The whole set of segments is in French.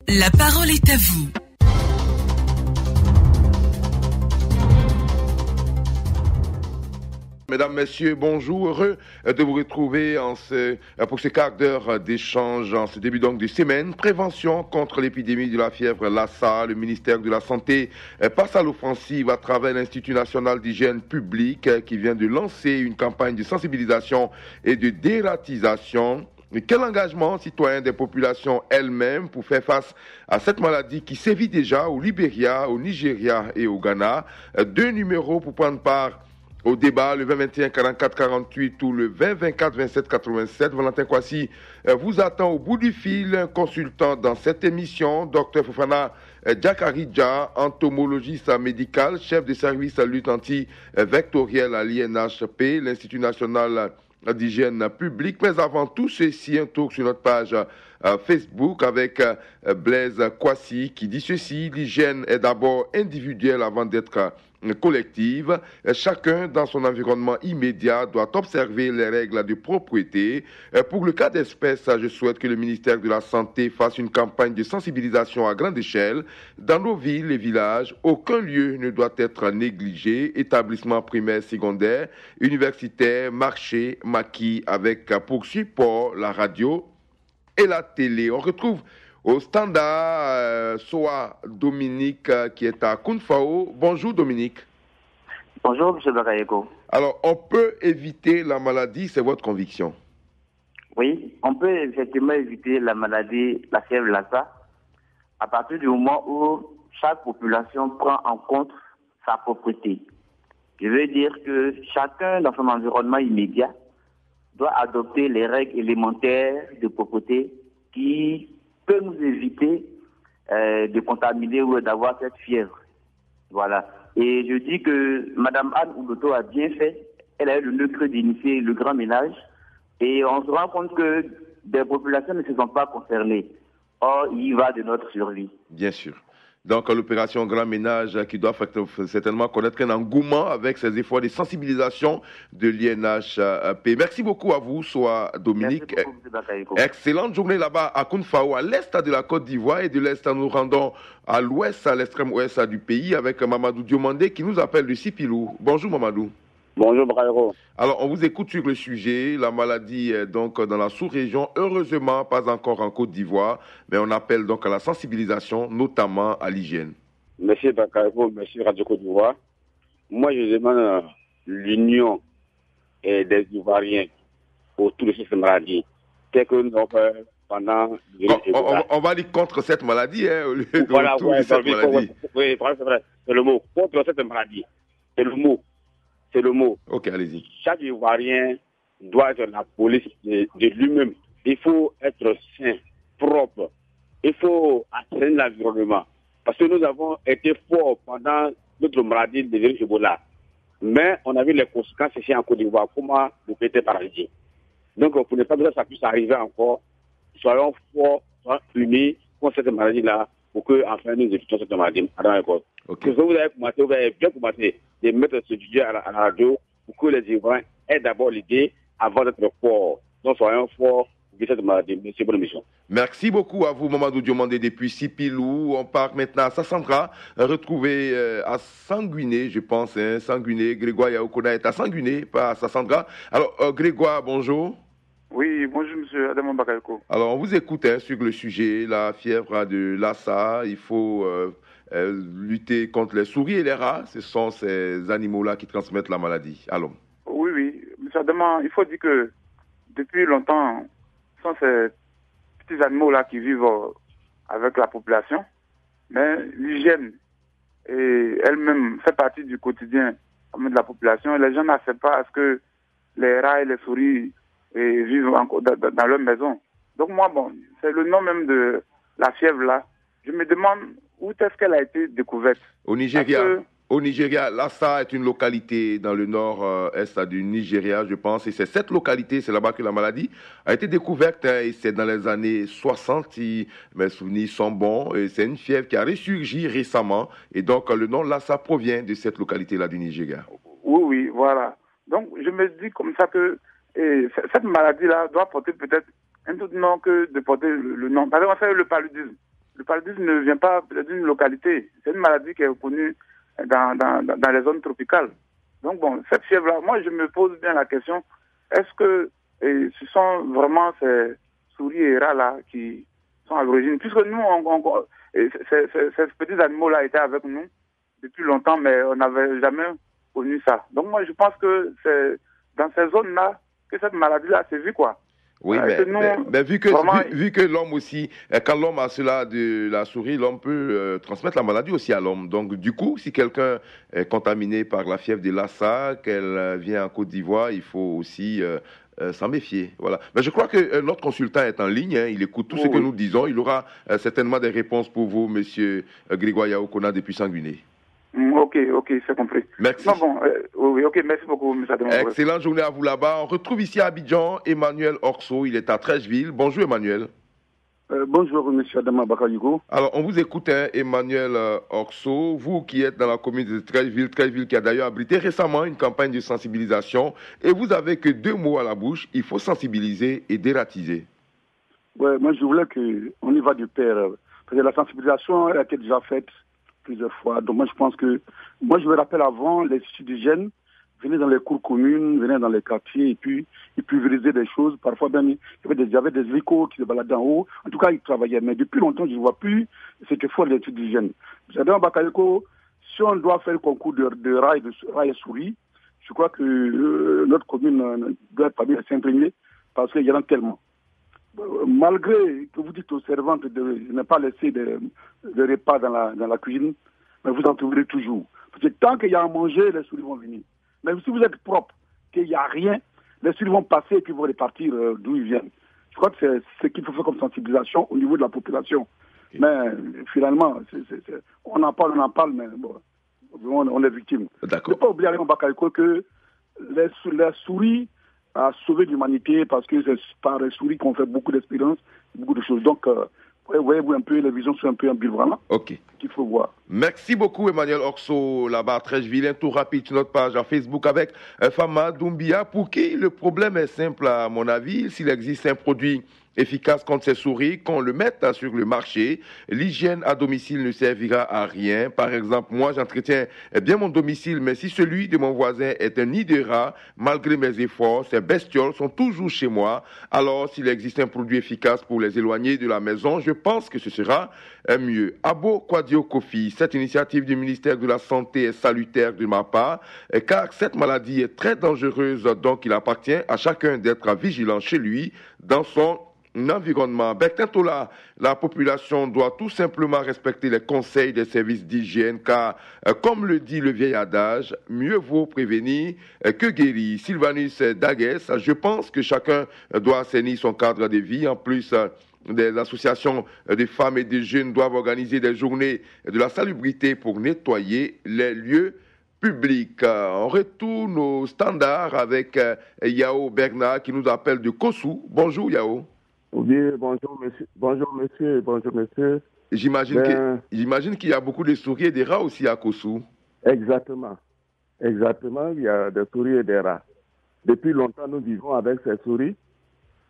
La parole est à vous. Mesdames, Messieurs, bonjour. Heureux de vous retrouver pour ce quart d'heure d'échange en ce début donc de semaine. Prévention contre l'épidémie de la fièvre Lassa. Le ministère de la Santé passe à l'offensive à travers l'Institut national d'hygiène publique qui vient de lancer une campagne de sensibilisation et de dératisation. Mais quel engagement citoyen des populations elles-mêmes pour faire face à cette maladie qui sévit déjà au Libéria, au Nigeria et au Ghana. Deux numéros pour prendre part au débat, le 20-21 44-48 ou le 20-24 27-87. Valentin Kwasi vous attend au bout du fil, un consultant dans cette émission, Dr Fofana Diakaridja, entomologiste médical, chef de service à lutte anti-vectorielle à l'INHP, l'Institut national d'hygiène publique. Mais avant tout ceci, un tour sur notre page Facebook avec Blaise Kwasi qui dit ceci: l'hygiène est d'abord individuelle avant d'être collective. Chacun dans son environnement immédiat doit observer les règles de propriété. Pour le cas d'espèce, je souhaite que le ministère de la Santé fasse une campagne de sensibilisation à grande échelle. Dans nos villes et villages, aucun lieu ne doit être négligé. Établissements primaires, secondaires, universitaires, marchés, maquis, avec pour support la radio et la télé. On retrouve au standard Soa Dominique qui est à Kounfao. Bonjour Dominique. Bonjour M. Bakayeko. Alors, on peut éviter la maladie, c'est votre conviction? Oui, on peut effectivement éviter la maladie, la fièvre Lassa, à partir du moment où chaque population prend en compte sa propreté. Je veux dire que chacun dans son environnement immédiat doit adopter les règles élémentaires de propreté qui peut nous éviter de contaminer ou d'avoir cette fièvre. Voilà. Et je dis que Mme Anne Oudoto a bien fait. Elle a eu le nœud d'initier le grand ménage. Et on se rend compte que des populations ne se sont pas concernées. Or, il y va de notre survie. Bien sûr. Donc, l'opération Grand Ménage qui doit certainement connaître un engouement avec ses efforts de sensibilisation de l'INHP. Merci beaucoup à vous, soit Dominique. Merci beaucoup, excellente journée là-bas à Kounfao, à l'est de la Côte d'Ivoire, et de l'est nous rendons à l'ouest, à l'extrême ouest du pays, avec Mamadou Diomandé qui nous appelle du Sipilou. Bonjour Mamadou. Bonjour Bravo. Alors, on vous écoute sur le sujet. La maladie est donc dans la sous-région, heureusement pas encore en Côte d'Ivoire, mais on appelle donc à la sensibilisation, notamment à l'hygiène. Merci Bakayoko, merci Radio Côte d'Ivoire. Moi, je demande l'union des Ivoiriens autour de cette maladie. C'est que nous avons fait pendant... On va aller contre cette maladie, au lieu de voilà, autour de cette maladie. Oui, c'est vrai, c'est le mot. Contre cette maladie, c'est le mot. C'est le mot. Ok, allez-y. Chaque Ivoirien doit être la police de lui-même. Il faut être sain, propre. Il faut atteindre l'environnement. Parce que nous avons été forts pendant notre maladie de virus Ebola. Mais on a vu les conséquences ici en Côte d'Ivoire. Comment nous était paralysés. Donc, pour ne pas que ça puisse arriver encore, soyons forts, soyons unis contre cette maladie-là, pour que, enfin, nous évitons cette maladie. Okay. Vous avez bien commencé de mettre ce sujet à la radio pour que les Ivoiriens aient d'abord l'idée avant d'être forts. Donc, soyons forts pour cette maladie. Merci pour l'émission. Merci beaucoup à vous, Mamadou Diomandé, depuis Sipilou. On part maintenant à Sassandra, retrouvé à Sanguiné, je pense. Sanguiné, Grégoire Yaoukona est à Sanguiné, pas à Sassandra. Alors, Grégoire, bonjour. Oui, bonjour monsieur Adamon Bakayoko. Alors, on vous écoute sur le sujet, la fièvre de Lassa. Il faut lutter contre les souris et les rats. Ce sont ces animaux-là qui transmettent la maladie à l'homme. Oui. Monsieur Adamon, il faut dire que depuis longtemps, ce sont ces petits animaux-là qui vivent avec la population. Mais l'hygiène elle-même fait partie du quotidien de la population. Les gens n'acceptent pas à ce que les rats et les souris vivent dans leur maison. Donc moi, c'est le nom même de la fièvre-là. Je me demande où est-ce qu'elle a été découverte. Au Nigeria, Lassa est une localité dans le nord-est du Nigeria, je pense. Et c'est cette localité, c'est là-bas que la maladie a été découverte. Et c'est dans les années 60, si mes souvenirs sont bons. Et c'est une fièvre qui a ressurgi récemment. Et donc, le nom Lassa provient de cette localité-là du Nigeria. Oui, voilà. Donc, je me dis comme ça que cette maladie-là doit porter peut-être un autre nom que de porter le nom. Par exemple, on fait le paludisme. le paludisme ne vient pas d'une localité. C'est une maladie qui est connue dans les zones tropicales. Donc bon, cette fièvre-là, moi je me pose bien la question, est-ce que ce sont vraiment ces souris et rats là qui sont à l'origine? Puisque nous, ces petits animaux-là étaient avec nous depuis longtemps, mais on n'avait jamais connu ça. Donc moi je pense que c'est dans ces zones-là que cette maladie-là s'est vue, quoi. Oui, mais vu que l'homme aussi, quand l'homme a cela de la souris, l'homme peut transmettre la maladie aussi à l'homme. Donc, du coup, si quelqu'un est contaminé par la fièvre de Lassa, qu'elle vient en Côte d'Ivoire, il faut aussi s'en méfier. Voilà. Mais je crois que notre consultant est en ligne, hein, il écoute tout ce que nous disons. Il aura certainement des réponses pour vous, monsieur Grégoire Yaokona, depuis Sanguiné. Ok, c'est compris. Merci. Non, bon, oui, ok, merci beaucoup, M. Adama. Excellente journée à vous là-bas. On retrouve ici à Abidjan Emmanuel Orso, il est à Trècheville. Bonjour Emmanuel. Bonjour M. Adama Bakayugo. Alors, on vous écoute, hein, Emmanuel Orso, vous qui êtes dans la commune de Trècheville qui a d'ailleurs abrité récemment une campagne de sensibilisation, et vous avez que 2 mots à la bouche, il faut sensibiliser et dératiser. Ouais, moi je voulais qu'on y va du pair, parce que la sensibilisation a été déjà faite plusieurs fois. Donc moi je pense que, moi je me rappelle avant, les étudiants venaient dans les cours communes, venaient dans les quartiers et puis ils pulvérisaient des choses. Parfois même il y avait des hélicos qui se baladaient en haut. En tout cas ils travaillaient. Mais depuis longtemps je ne vois plus ce que font les étudiants. J'adore Bakayoko, si on doit faire le concours de rails et souris, je crois que notre commune doit être parmi les 5 premiers parce qu'il y en a tellement. Malgré que vous dites aux servantes de ne pas laisser de repas dans la cuisine, mais vous en trouverez toujours. Parce que tant qu'il y a à manger, les souris vont venir. Mais si vous êtes propre, qu'il n'y a rien, les souris vont passer et puis vont repartir d'où ils viennent. Je crois que c'est ce qu'il faut faire comme sensibilisation au niveau de la population. Okay. Mais finalement, on en parle, mais bon, on est victime. D'accord. Il ne faut pas oublier à Bakayoko que les souris à sauver l'humanité parce que c'est par les souris qu'on fait beaucoup d'expériences, beaucoup de choses. Donc, voyez-vous un peu, les visions sont un peu ambivalentes. Ok. Qu'il faut voir. Merci beaucoup, Emmanuel Orso, là-bas à Trècheville. Un tour rapide sur notre page en Facebook avec Fama Doumbia, pour qui le problème est simple, à mon avis. S'il existe un produit efficace contre ces souris, qu'on le mette sur le marché. L'hygiène à domicile ne servira à rien. Par exemple, moi, j'entretiens bien mon domicile, mais si celui de mon voisin est un nid de rats, malgré mes efforts, ces bestioles sont toujours chez moi. Alors, s'il existe un produit efficace pour les éloigner de la maison, je pense que ce sera mieux. Abo Kwadio Kofi, cette initiative du ministère de la Santé est salutaire de ma part, car cette maladie est très dangereuse, donc il appartient à chacun d'être vigilant chez lui, dans son environnement. Bektentola, la population doit tout simplement respecter les conseils des services d'hygiène car, comme le dit le vieil adage, mieux vaut prévenir que guérir. Sylvanus Dagues, je pense que chacun doit assainir son cadre de vie. En plus, des associations de femmes et de jeunes doivent organiser des journées de la salubrité pour nettoyer les lieux public. On retourne au standard avec Yao Bernard qui nous appelle de Kossou. Bonjour Yao. Oui, bonjour monsieur. J'imagine qu'il y a beaucoup de souris et des rats aussi à Kossou. Exactement, il y a des souris et des rats. Depuis longtemps, nous vivons avec ces souris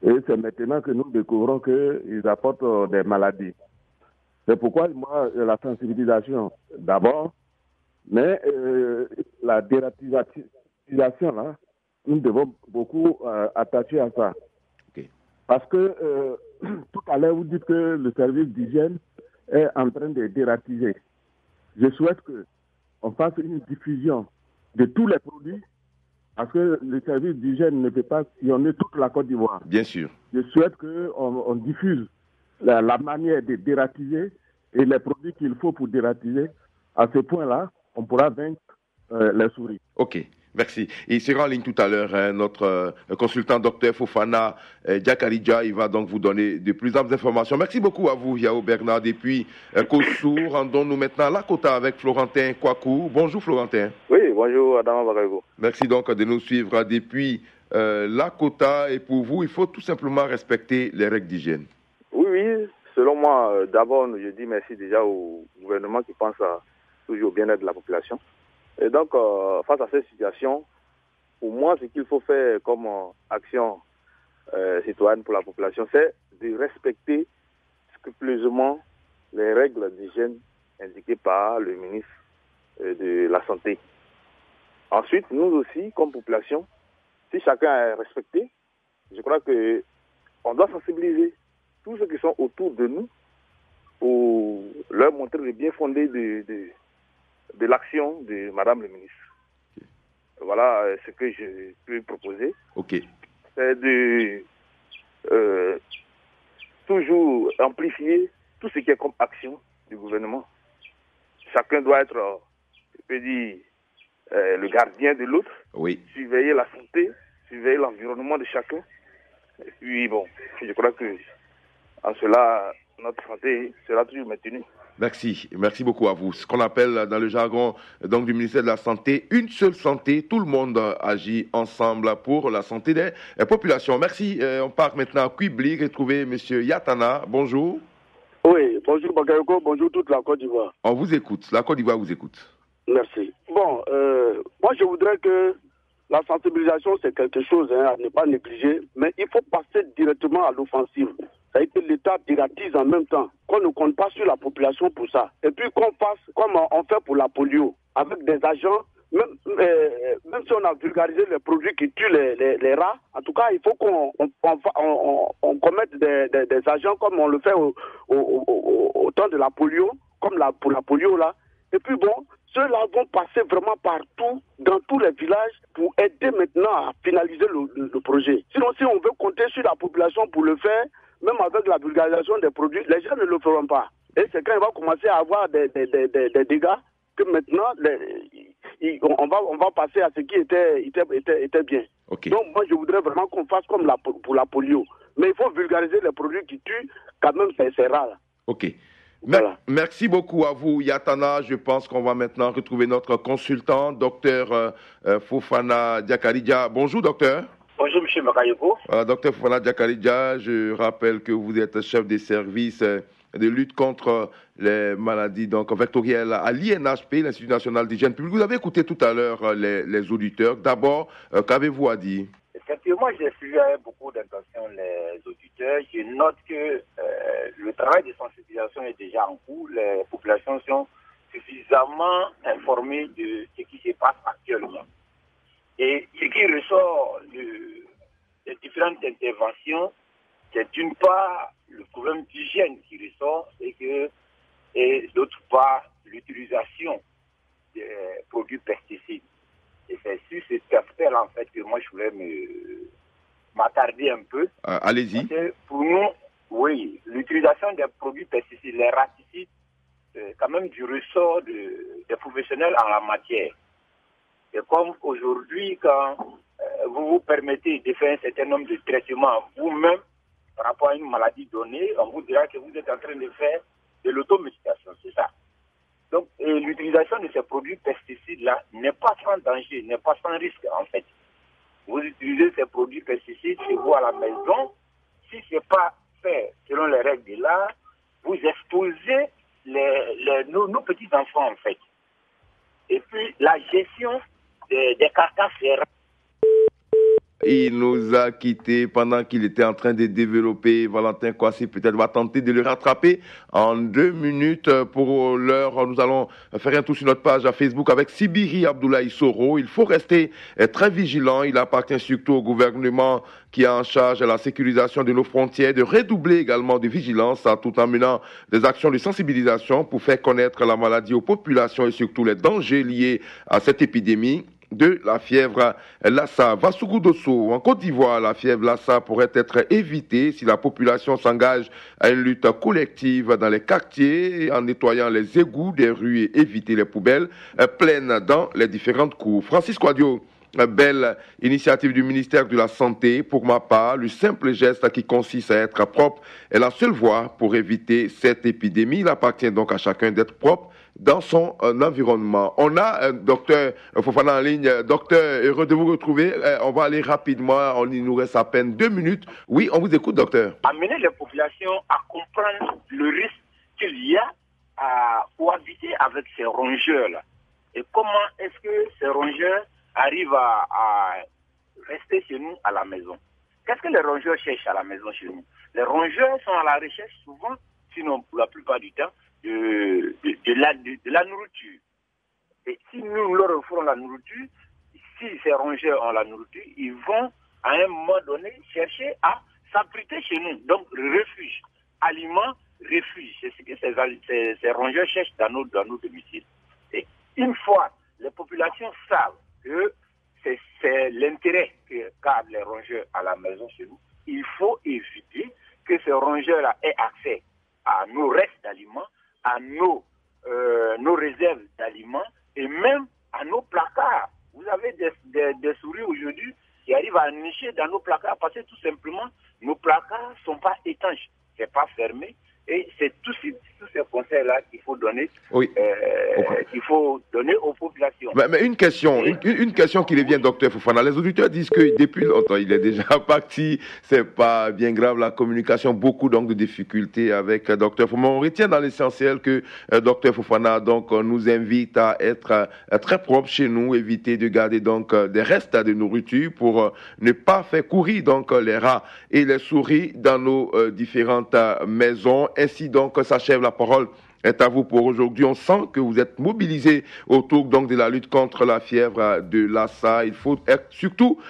et c'est maintenant que nous découvrons qu'ils apportent des maladies. C'est pourquoi moi, la sensibilisation d'abord, mais la dératisation, là, nous devons beaucoup attacher à ça. Okay. Parce que tout à l'heure, vous dites que le service d'hygiène est en train de dératiser. Je souhaite qu'on fasse une diffusion de tous les produits, parce que le service d'hygiène ne peut pas sillonner toute la Côte d'Ivoire. Bien sûr. Je souhaite qu'on diffuse la manière de dératiser et les produits qu'il faut pour dératiser. À ce point-là, on pourra vaincre les souris. Ok. Merci. Il sera en ligne tout à l'heure, hein, notre consultant docteur Fofana Diakaridja. Il va donc vous donner de plus amples informations. Merci beaucoup à vous, Yao Bernard. Et puis, Kossou, rendons-nous maintenant à Lakota avec Florentin Kwaku. Bonjour, Florentin. Oui, bonjour, Adama Bakago. Merci donc de nous suivre depuis Lakota. Et pour vous, il faut tout simplement respecter les règles d'hygiène. Oui. Selon moi, d'abord, je dis merci déjà au gouvernement qui pense toujours au bien-être de la population. Et donc, face à cette situation, pour moi, ce qu'il faut faire comme action citoyenne pour la population, c'est de respecter scrupuleusement les règles d'hygiène indiquées par le ministre de la Santé. Ensuite, nous aussi, comme population, si chacun est respecté, je crois qu'on doit sensibiliser tous ceux qui sont autour de nous pour leur montrer le bien fondé de l'action de Madame le ministre. Voilà ce que je peux proposer. Ok. C'est de toujours amplifier tout ce qui est comme action du gouvernement. Chacun doit être, je peux dire, le gardien de l'autre, oui. Surveiller la santé, surveiller l'environnement de chacun. Et puis bon, je crois que en cela, notre santé sera toujours maintenue. Merci beaucoup à vous. Ce qu'on appelle dans le jargon donc, du ministère de la Santé, une seule santé, tout le monde agit ensemble pour la santé des populations. Merci. On part maintenant à Quibli, retrouver M. Yatana. Bonjour. Oui, bonjour Bakayoko, bonjour toute la Côte d'Ivoire. On vous écoute, la Côte d'Ivoire vous écoute. Merci. Bon, moi je voudrais que la sensibilisation c'est quelque chose à ne pas négliger, mais il faut passer directement à l'offensive. Ça a été l'État piratise en même temps, qu'on ne compte pas sur la population pour ça. Et puis qu'on fasse comme on fait pour la polio, avec des agents, même si on a vulgarisé les produits qui tuent les rats, en tout cas il faut qu'on commette des agents comme on le fait au temps de la polio, comme pour la polio là. Et puis bon, ceux-là vont passer vraiment partout, dans tous les villages, pour aider maintenant à finaliser le projet. Sinon, si on veut compter sur la population pour le faire, même avec la vulgarisation des produits, les gens ne le feront pas. Et c'est quand il va commencer à avoir des dégâts que maintenant, on va passer à ce qui était bien. Okay. Donc moi, je voudrais vraiment qu'on fasse comme pour la polio. Mais il faut vulgariser les produits qui tuent, quand même, c'est rare. Ok. Voilà. Merci beaucoup à vous, Yatana. Je pense qu'on va maintenant retrouver notre consultant, docteur Fofana Diakaridja. Bonjour, docteur. Bonjour, M. Bakayoko. Docteur Fofana Diakaridja, je rappelle que vous êtes chef des services de lutte contre les maladies donc vectorielles à l'INHP, l'Institut national d'hygiène publique. Vous avez écouté tout à l'heure les auditeurs. D'abord, qu'avez-vous à dire? Effectivement, j'ai suivi avec beaucoup d'intention les auditeurs. Je note que le travail de sensibilisation est déjà en cours. Les populations sont suffisamment informées de ce qui se passe actuellement. Et ce qui ressort des différentes interventions, c'est d'une part le problème d'hygiène qui ressort et d'autre part l'utilisation des produits pesticides. Et c'est sur cet aspect-là, en fait, que moi, je voulais m'attarder un peu. Allez-y. Pour nous, oui, l'utilisation des produits pesticides, les raticides, c'est quand même du ressort des professionnels en la matière. Et comme aujourd'hui, quand vous vous permettez de faire un certain nombre de traitements vous-même par rapport à une maladie donnée, on vous dira que vous êtes en train de faire de l'automédication, c'est ça. Donc, l'utilisation de ces produits pesticides-là n'est pas sans danger, n'est pas sans risque, en fait. Vous utilisez ces produits pesticides chez vous à la maison. Si ce n'est pas fait selon les règles de l'art, vous exposez nos petits-enfants, en fait. Et puis, la gestion des carcasses est... Il nous a quittés pendant qu'il était en train de développer. Valentin Kwasi peut-être va tenter de le rattraper en 2 minutes. Pour l'heure, nous allons faire un tour sur notre page à Facebook avec Sibiri Abdoulaye Soro. Il faut rester très vigilant. Il appartient surtout au gouvernement qui est en charge de la sécurisation de nos frontières, de redoubler également de vigilance tout en menant des actions de sensibilisation pour faire connaître la maladie aux populations et surtout les dangers liés à cette épidémie de la fièvre Lassa. Vassoukou Dosso, en Côte d'Ivoire, la fièvre Lassa pourrait être évitée si la population s'engage à une lutte collective dans les quartiers en nettoyant les égouts des rues et éviter les poubelles pleines dans les différentes cours. Francis Quadio, belle initiative du ministère de la Santé. Pour ma part, le simple geste qui consiste à être propre est la seule voie pour éviter cette épidémie. Il appartient donc à chacun d'être propre dans son environnement. On a un docteur Fofana en ligne. Docteur, heureux de vous retrouver. On va aller rapidement. Il nous reste à peine 2 minutes. Oui, on vous écoute, docteur. Amener les populations à comprendre le risque qu'il y a à cohabiter avec ces rongeurs-là. Et comment est-ce que ces rongeurs arrivent à rester chez nous à la maison? Qu'est-ce que les rongeurs cherchent à la maison chez nous? Les rongeurs sont à la recherche souvent, sinon pour la plupart du temps, de la nourriture. Et si nous leur offrons la nourriture, si ces rongeurs ont la nourriture, ils vont à un moment donné chercher à s'abriter chez nous. Donc refuge, aliments, refuge, c'est ce que ces rongeurs cherchent dans nos domiciles. Et une fois les populations savent que c'est l'intérêt qu'a les rongeurs à la maison chez nous, il faut éviter que ces rongeurs-là aient accès à nos restes d'aliments, à nos réserves d'aliments et même à nos placards. Vous avez des souris aujourd'hui qui arrivent à nicher dans nos placards parce que tout simplement, nos placards ne sont pas étanches, ce n'est pas fermé. Et c'est tous ces conseils-là qu'il faut donner, qu'il faut donner aux populations. Mais une question, une question qui revient, docteur Fofana. Les auditeurs disent que depuis longtemps, il est déjà parti, c'est pas bien grave la communication, beaucoup donc de difficultés avec docteur Fofana. On retient dans l'essentiel que docteur Fofana donc nous invite à être très propre chez nous, éviter de garder donc des restes de nourriture pour ne pas faire courir donc les rats et les souris dans nos différentes maisons. Ainsi donc s'achève la parole est à vous pour aujourd'hui. On sent que vous êtes mobilisés autour donc de la lutte contre la fièvre de Lassa. Il faut être surtout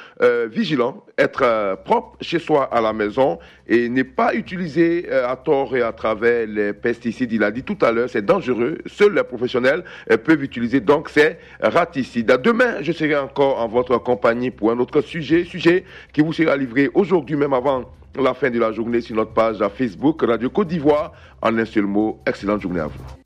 vigilant, être propre chez soi à la maison et ne pas utiliser à tort et à travers les pesticides. Il a dit tout à l'heure, c'est dangereux. Seuls les professionnels peuvent utiliser donc ces raticides. Demain, je serai encore en votre compagnie pour un autre sujet qui vous sera livré aujourd'hui même avant la fin de la journée sur notre page Facebook Radio Côte d'Ivoire. En un seul mot, excellente journée à vous.